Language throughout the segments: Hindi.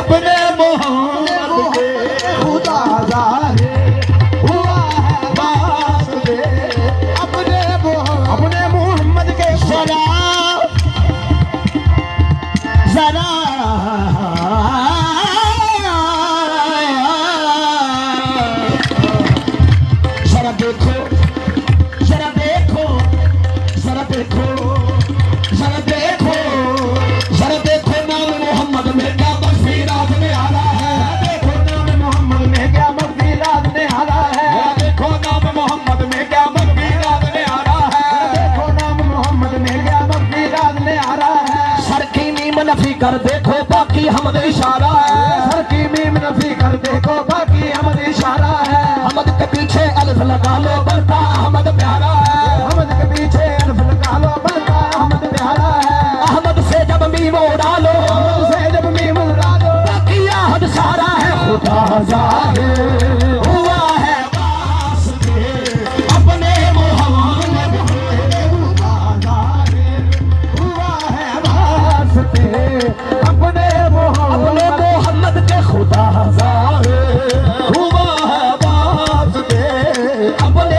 अपने मोहम्मद के खुदा ज़ाहिर हुआ है वास्ते अपने मोहम्मद के जरा जरा देखो जरा देखो जरा देखो जरा देखो जरा देखो नाम मोहम्मद में क्या बसीरात में आ रहा है देखो नाम मोहम्मद में क्या बसीरात में आ रहा है देखो नाम मोहम्मद में क्या बसीरात में आ रहा है देखो नाम मोहम्मद में क्या बसीरात में आ रहा है सर की मीम नफी कर देखो बाकी हमद इशारा है सर की मीम नफी कर देखो बाकी हमद इशारा है हमद के पीछे अल्फ लगा लो बनता अहमद प्यारा है अहमद के पीछे अल्फ लगा लो बनता अहमद प्यारा है अहमद से जब मीम उड़ा लो अहमद से जब मीम उड़ा लो बाकी अहद सारा है खुदा ज़ाहिर हुआ है वास्ते अपने मोहम्मद खुदा ज़ाहिर हुआ है वास्ते अपने मोहम्मद के खुदा ज़ाहिर हुआ है वास्ते अपने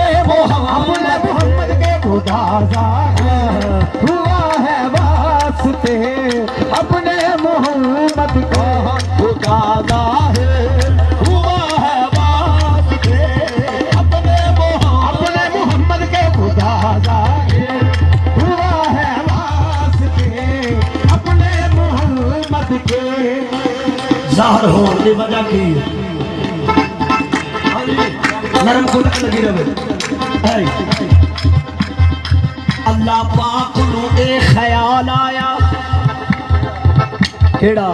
मोहम्मद के खुदा ज़ाहिर हुआ है वास्ते अपने मोहम्मद का खुदा ज़ाहिर हुआ है वास्ते अपने मोहम्मद के खुदा ज़ाहिर हुआ है वास्ते अपने मोहम्मद के ज़ाहिर होने की वजह की नरम को लगी रहे अल्लाह पाक नू एक ख्याल आया केड़ा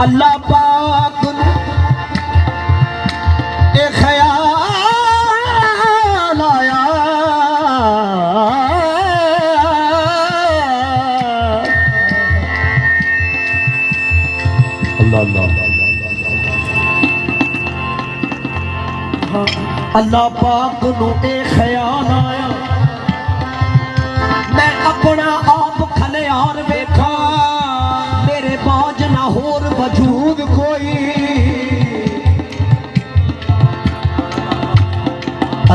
अल्लाह पाक नू एक ख्याल आया अल्लाह पाक नू एक ख्याल आया मैं अपना आप खलियार वेखा मेरे बाज ना होर वजूद कोई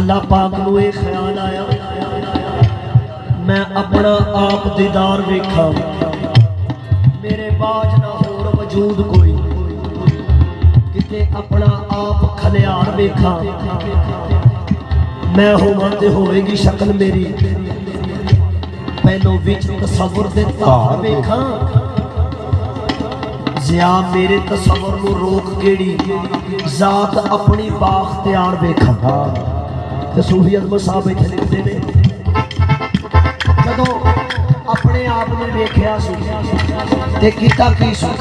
अल्लाह पाक नू एक ख्याल आया मैं अपना आप दीदार वेखा मेरे बाज ना होर वजूद कोई किते अपना आप खलियार वेखा मैं होवां ते होवेगी शक्ल मेरी पहलो विच तसव्वुर दे तार वेखा जिया मेरे तसव्वुर नू रोक केड़ी जात अपनी बाख्तियार वेखा ते सूफी अज़मत साहब इत्थे लिखदे ने जदों अपने आप नू वेखिया सी ते कीता की सी